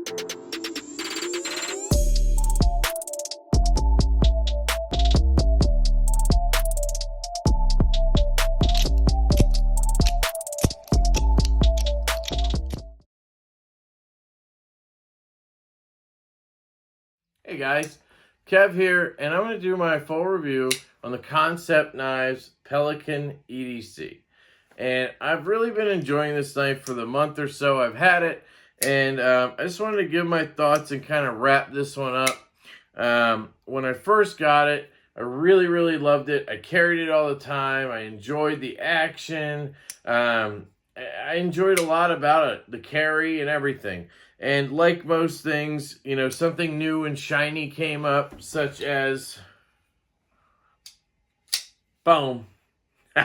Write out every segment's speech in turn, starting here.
Hey guys, Kev here, and I'm going to do my full review on the Kansept Knives Pelican EDC. And I've really been enjoying this knife for the month or so I've had it, and I just wanted to give my thoughts and kind of wrap this one up. When I first got it, I really loved it. I carried it all the time. I enjoyed the action. I enjoyed a lot about it, the carry and everything. And like most things, you know, something new and shiny came up, such as, boom, the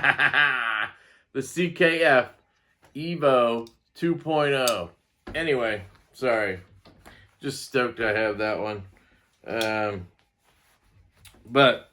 CKF Evo 2.0. Anyway, sorry, just stoked I have that one. But,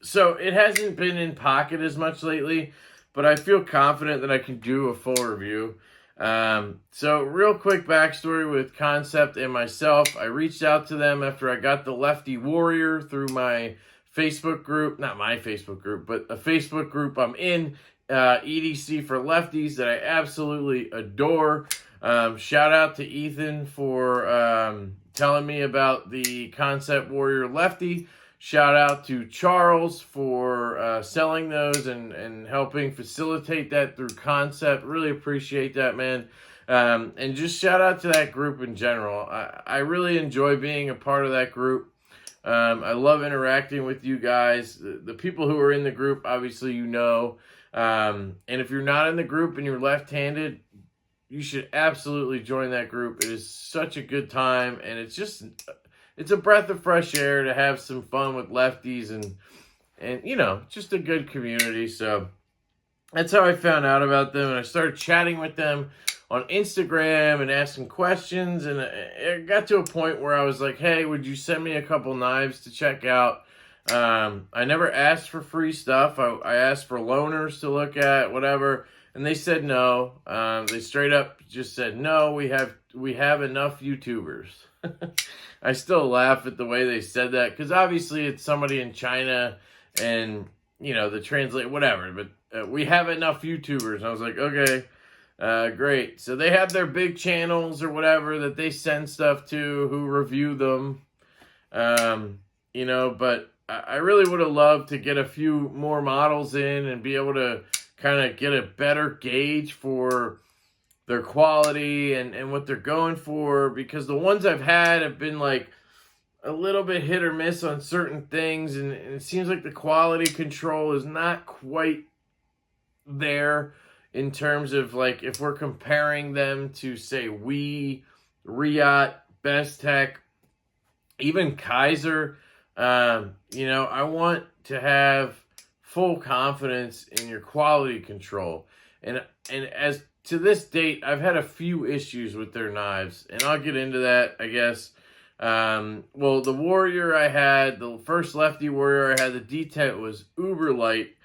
so it hasn't been in pocket as much lately, but I feel confident that I can do a full review. So real quick backstory with Kansept and myself. I reached out to them after I got the Lefty Warrior through my Facebook group, not my Facebook group, but a Facebook group I'm in, EDC for lefties, that I absolutely adore. Shout out to Ethan for telling me about the Kansept Warrior Lefty. Shout out to Charles for selling those and helping facilitate that through Kansept. Really appreciate that, man. And just shout out to that group in general. I really enjoy being a part of that group. I love interacting with you guys. The people who are in the group, obviously, you know. And if you're not in the group and you're left-handed, you should absolutely join that group. It is such a good time, and it's a breath of fresh air to have some fun with lefties and you know, just a good community. So that's how I found out about them, and I started chatting with them on Instagram and asking questions, and it got to a point where I was like, hey, would you send me a couple knives to check out? I never asked for free stuff. I asked for loaners to look at, whatever, and they said no. They straight up just said, no, we have enough YouTubers. I still laugh at the way they said that, because obviously it's somebody in China and, you know, the translate, whatever, but we have enough YouTubers. And I was like, okay, great. So they have their big channels or whatever that they send stuff to, who review them, you know, but I really would have loved to get a few more models in and be able to kind of get a better gauge for their quality and what they're going for, because the ones I've had have been like a little bit hit or miss on certain things, and it seems like the quality control is not quite there in terms of, like, if we're comparing them to, say, Riot, Best Tech, even Kaiser. You know, I want to have full confidence in your quality control, and as to this date, I've had a few issues with their knives, and I'll get into that, I guess. Well, the Warrior I had, the first Lefty Warrior I had, the detent was uber light.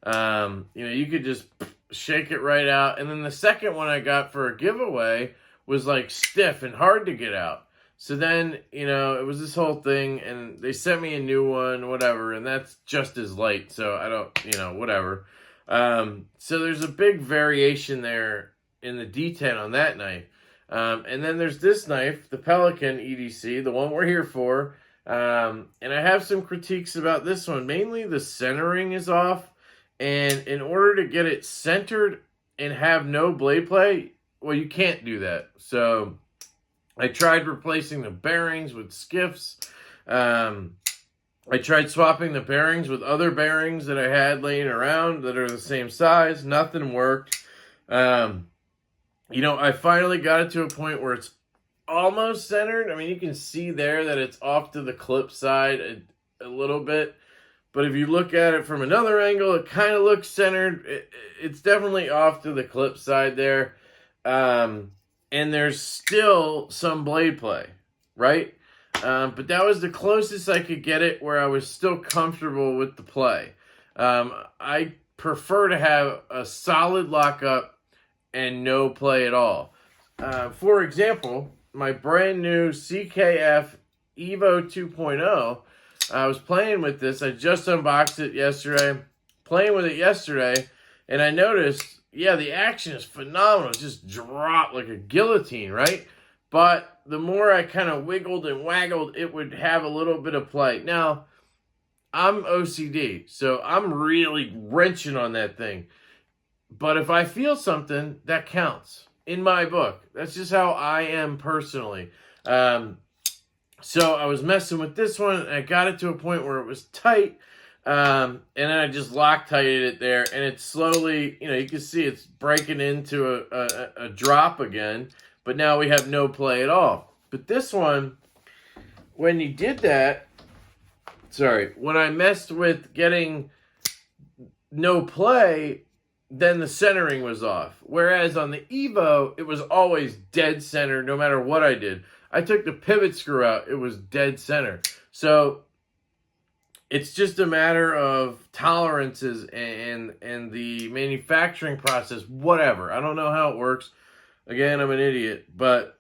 You know, you could just shake it right out. And then the second one I got for a giveaway was like stiff and hard to get out. So then, you know, it was this whole thing, and they sent me a new one, whatever, and that's just as light. So I don't, you know, whatever. So there's a big variation there in the detent on that knife. And then there's this knife, the Pelican EDC, the one we're here for. And I have some critiques about this one. Mainly the centering is off. And in order to get it centered and have no blade play, well, you can't do that. So I tried replacing the bearings with skiffs. I tried swapping the bearings with other bearings that I had laying around that are the same size. Nothing worked. You know, I finally got it to a point where it's almost centered. I mean, you can see there that it's off to the clip side a little bit. But if you look at it from another angle, it kind of looks centered. It's definitely off to the clip side there. And there's still some blade play, right? But that was the closest I could get it where I was still comfortable with the play. I prefer to have a solid lockup and no play at all. For example, my brand new CKF Evo 2.0. I was playing with this. I just unboxed it yesterday. Playing with it yesterday, and I noticed, yeah, the action is phenomenal. It just dropped like a guillotine, right? But the more I kind of wiggled and waggled, it would have a little bit of play. Now, I'm OCD, so I'm really wrenching on that thing. But if I feel something, that counts in my book. That's just how I am personally. So I was messing with this one, and I got it to a point where it was tight, and then I just Loctited it there, and it slowly, you can see it's breaking into a drop again, but now we have no play at all. But this one, when you did that, when I messed with getting no play, then the centering was off. Whereas on the Evo, it was always dead center no matter what I did. I took the pivot screw out, it was dead center. So it's just a matter of tolerances and the manufacturing process, whatever. I don't know how it works. Again, I'm an idiot, but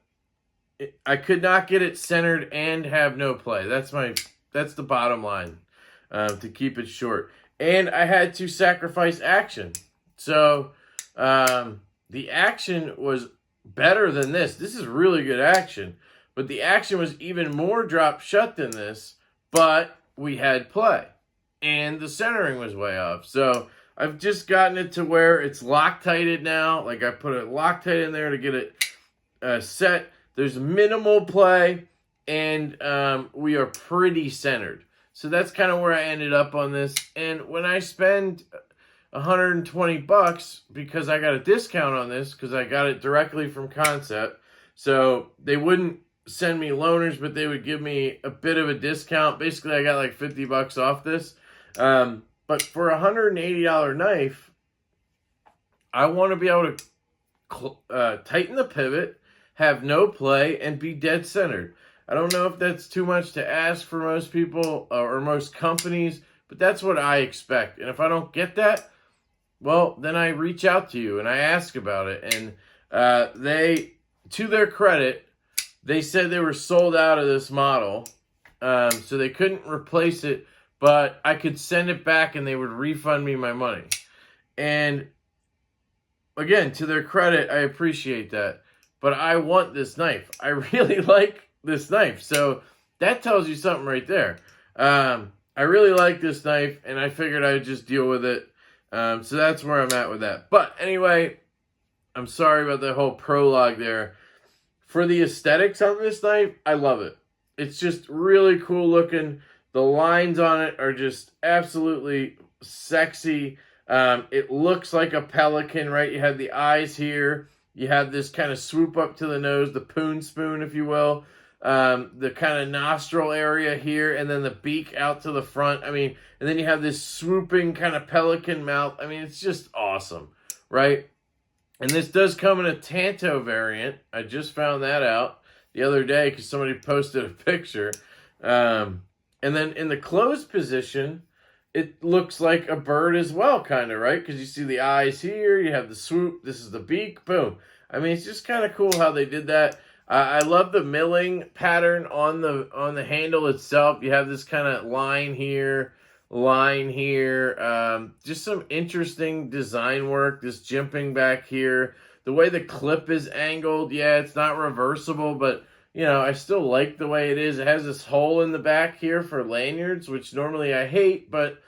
I could not get it centered and have no play. That's the bottom line, to keep it short. And I had to sacrifice action. So the action was better than this. This is really good action. But the action was even more drop shut than this. But we had play. And the centering was way off. So I've just gotten it to where it's Loctited now. Like I put a Loctite in there to get it set. There's minimal play. And we are pretty centered. So that's kind of where I ended up on this. And when I spend $120 because I got a discount on this because I got it directly from Kansept. So they wouldn't send me loaners, but they would give me a bit of a discount. Basically, I got like $50 off this. But for a $180 knife, I want to be able to tighten the pivot, have no play, and be dead centered. I don't know if that's too much to ask for most people or most companies, but that's what I expect. And if I don't get that, well, then I reach out to you and I ask about it. And they, to their credit, they said they were sold out of this model. So they couldn't replace it, but I could send it back and they would refund me my money. And again, to their credit, I appreciate that. But I want this knife. I really like this knife. So that tells you something right there. I really like this knife, and I figured I'd just deal with it. So that's where I'm at with that. But anyway, I'm sorry about the whole prologue there. For the aesthetics on this knife, I love it. It's just really cool looking. The lines on it are just absolutely sexy. It looks like a pelican, right? You have the eyes here. You have this kind of swoop up to the nose, the poon spoon, if you will. The kind of nostril area here, and then the beak out to the front. I mean, and then you have this swooping kind of pelican mouth. I mean, it's just awesome, right? And this does come in a Tanto variant. I just found that out the other day because somebody posted a picture. And then in the closed position, it looks like a bird as well, kind of, right? Because you see the eyes here, you have the swoop, this is the beak, boom. I mean, it's just kind of cool how they did that. I love the milling pattern on the handle itself. You have this kind of line here. Just some interesting design work. This jimping back here. The way the clip is angled. Yeah, it's not reversible, but, I still like the way it is. It has this hole in the back here for lanyards, which normally I hate, but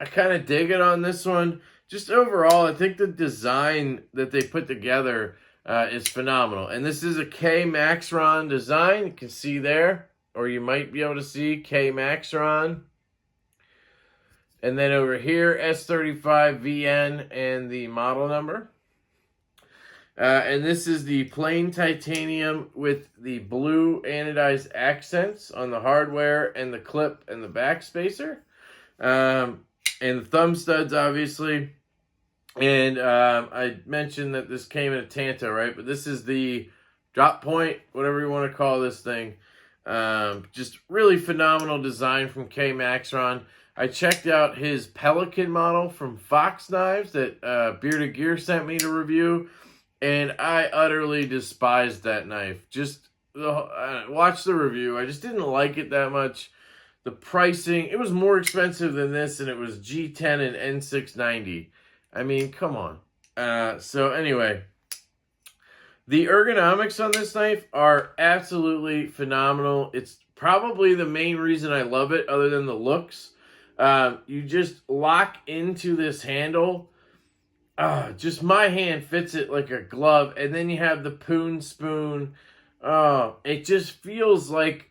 I kind of dig it on this one. Just overall, I think the design that they put together is phenomenal. And this is a K Maxron design. You can see there, or you might be able to see K Maxron. And then over here, S35VN and the model number. And this is the plain titanium with the blue anodized accents on the hardware and the clip and the back spacer. And the thumb studs, obviously. And I mentioned that this came in a Tanto, right? But this is the drop point, whatever you want to call this thing. Just really phenomenal design from K Maxron. I checked out his Pelican model from Fox Knives that Bearded Gear sent me to review. And I utterly despised that knife. Just watch the review. I just didn't like it that much. The pricing, it was more expensive than this, and it was G10 and N690. I mean, come on. So anyway, the ergonomics on this knife are absolutely phenomenal. It's probably the main reason I love it, other than the looks. You just lock into this handle. Just my hand fits it like a glove. And then you have the Poon spoon. It just feels like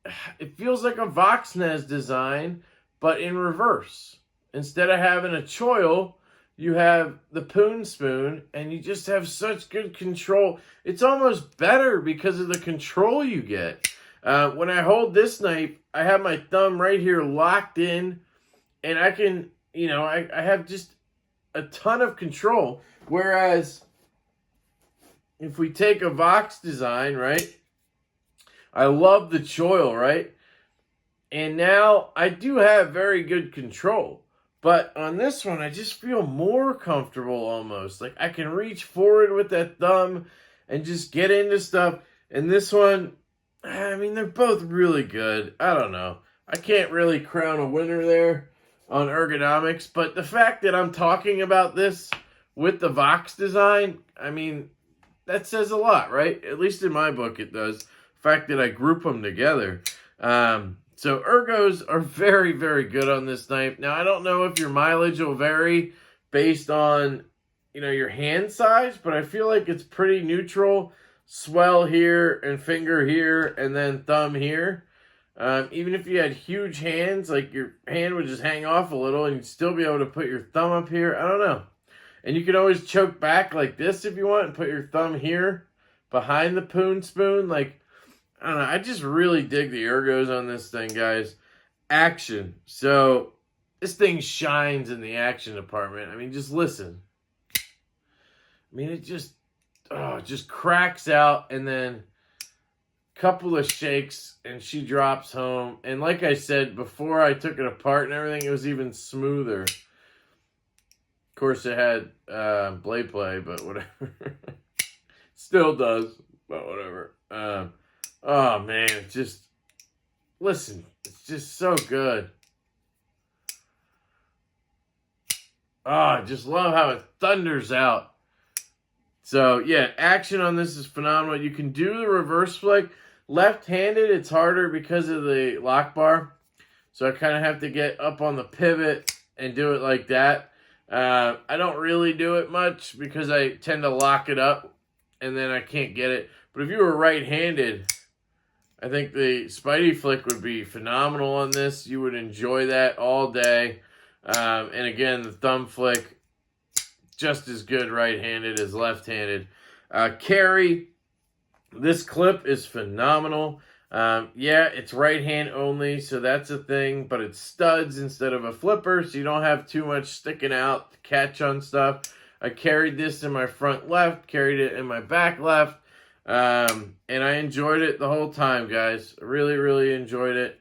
a Voxnez design, but in reverse. Instead of having a choil, you have the Poon spoon, and you just have such good control. It's almost better because of the control you get. When I hold this knife, I have my thumb right here locked in, and I can, I have just a ton of control. Whereas if we take a Vox design, right? I love the choil, right? And now I do have very good control. But on this one, I just feel more comfortable almost. Like I can reach forward with that thumb and just get into stuff. And this one, I mean, they're both really good. I don't know. I can't really crown a winner there on ergonomics. But the fact that I'm talking about this with the Vox design, I mean, that says a lot, right? At least in my book it does. The fact that I group them together. So ergos are very, very good on this knife. Now, I don't know if your mileage will vary based on, your hand size, but I feel like it's pretty neutral. Swell here and finger here and then thumb here. Even if you had huge hands, like your hand would just hang off a little and you'd still be able to put your thumb up here. I don't know. And you can always choke back like this if you want and put your thumb here behind the Poon spoon. Like, I don't know. I just really dig the ergos on this thing, guys. Action. So, this thing shines in the action department. I mean, just listen. I mean, it just cracks out, and then a couple of shakes, and she drops home. And like I said, before I took it apart and everything, it was even smoother. Of course, it had blade play, but whatever. Still does, but whatever. Oh, man, listen, it's just so good. Oh, I just love how it thunders out. So, yeah, action on this is phenomenal. You can do the reverse flick. Left-handed, it's harder because of the lock bar. So I kind of have to get up on the pivot and do it like that. I don't really do it much because I tend to lock it up and then I can't get it. But if you were right-handed, I think the Spidey flick would be phenomenal on this. You would enjoy that all day. And again, the thumb flick, just as good right-handed as left-handed. Carry, this clip is phenomenal. Yeah, it's right hand only, so that's a thing, but it's studs instead of a flipper, so you don't have too much sticking out to catch on stuff. I carried this in my front left, carried it in my back left, and I enjoyed it the whole time, guys. I really, really enjoyed it.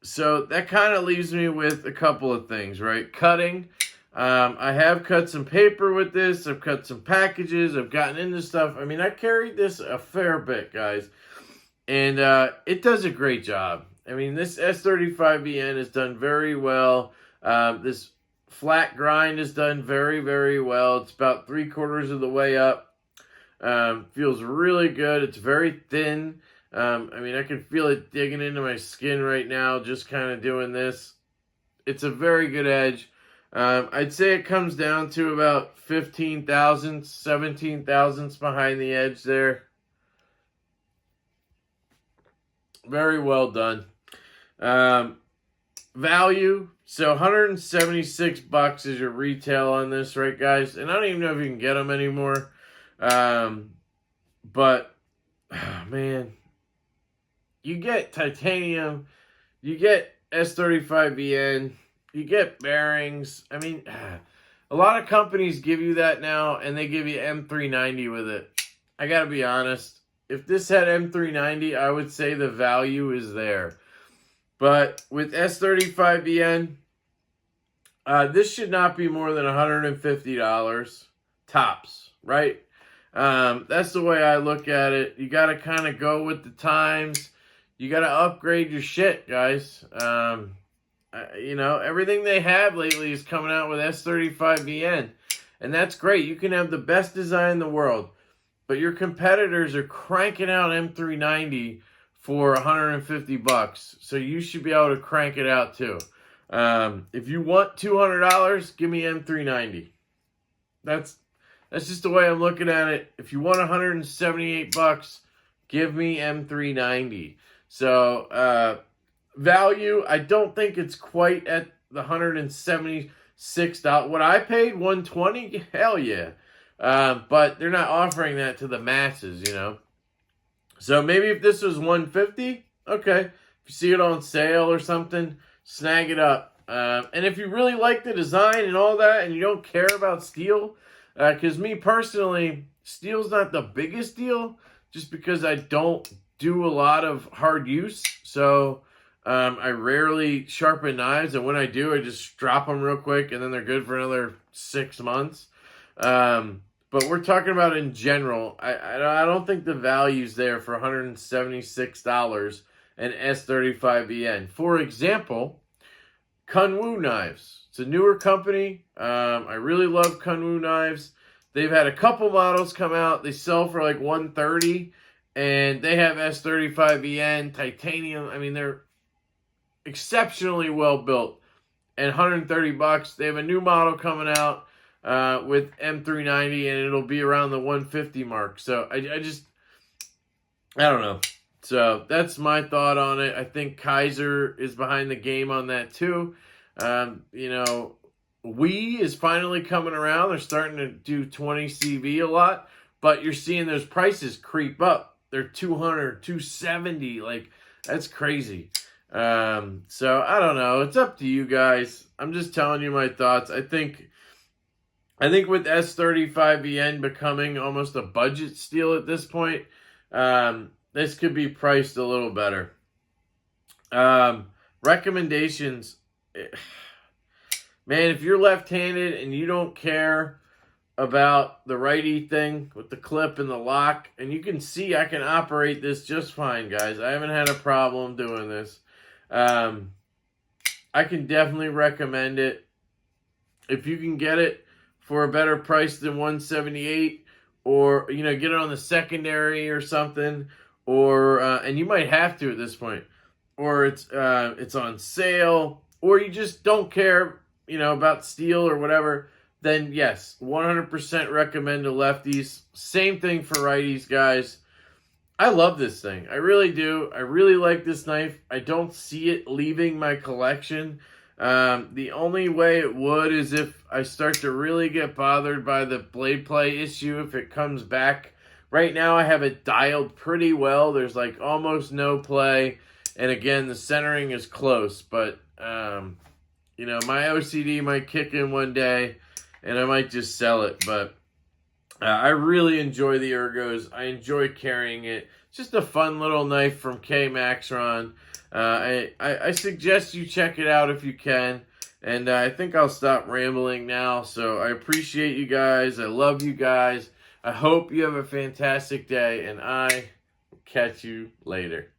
So that kind of leaves me with a couple of things, right? Cutting. I have cut some paper with this. I've cut some packages. I've gotten into stuff. I mean, I carried this a fair bit, guys. And it does a great job. I mean, this S35VN is done very well. This flat grind is done very, very well. It's about 3/4 of the way up. Feels really good. It's very thin. I mean, I can feel it digging into my skin right now, just kind of doing this. It's a very good edge. I'd say it comes down to about 15 thousandths, 17 thousandths behind the edge there. Very well done. Value, so $176 is your retail on this, right, guys? And I don't even know if you can get them anymore. But, oh, man, you get titanium, you get S35VN, you get bearings. I mean, a lot of companies give you that now, and they give you M390 with it. I gotta be honest. If this had M390, I would say the value is there. But with S35VN, this should not be more than $150 tops, right? That's the way I look at it. You got to kind of go with the times. You got to upgrade your shit, guys. You know, everything they have lately is coming out with S35VN. And that's great. You can have the best design in the world. But your competitors are cranking out M390 for $150. So you should be able to crank it out too. If you want $200, give me M390. That's just the way I'm looking at it. If you want $178, give me M390. So, value, I don't think it's quite at the $176. What I paid, $120, hell yeah. But they're not offering that to the masses, you know. So maybe if this was $150, okay. If you see it on sale or something, snag it up. And if you really like the design and all that, and you don't care about steel, because me personally, steel's not the biggest deal, just because I don't do a lot of hard use. So I rarely sharpen knives, and when I do, I just drop them real quick, and then they're good for another 6 months. But we're talking about in general. I don't think the value's there for $176 and S35VN. For example, Kunwu knives. It's a newer company. I really love Kunwu knives. They've had a couple models come out. They sell for like $130, and they have S35VN, titanium. I mean, they're exceptionally well built. And $130. They have a new model coming out with M390, and it'll be around the $150 mark. So I don't know. So that's my thought on it. I think Kaiser is behind the game on that too. You know, Wii is finally coming around. They're starting to do 20 CV a lot, but you're seeing those prices creep up. They're $200, $270. Like, that's crazy. So I don't know. It's up to you guys. I'm just telling you my thoughts. I think with S35VN becoming almost a budget steel at this point, this could be priced a little better. Recommendations. Man, if you're left-handed and you don't care about the righty thing with the clip and the lock, and you can see I can operate this just fine, guys. I haven't had a problem doing this. I can definitely recommend it. If you can get it for a better price than $178, or, you know, get it on the secondary or something, or and you might have to at this point, or it's on sale, or you just don't care, you know, about steel or whatever, then yes, 100% recommend to lefties. Same thing for righties, guys. I love this thing. I really do. I really like this knife. I don't see it leaving my collection. The only way it would is if I start to really get bothered by the blade play issue, if it comes back. Right now I have it dialed pretty well. There's like almost no play. And again, the centering is close. But, you know, my OCD might kick in one day and I might just sell it. But I really enjoy the Ergos. I enjoy carrying it. It's just a fun little knife from K Maxron. I suggest you check it out if you can. And I think I'll stop rambling now. So I appreciate you guys. I love you guys. I hope you have a fantastic day. And I will catch you later.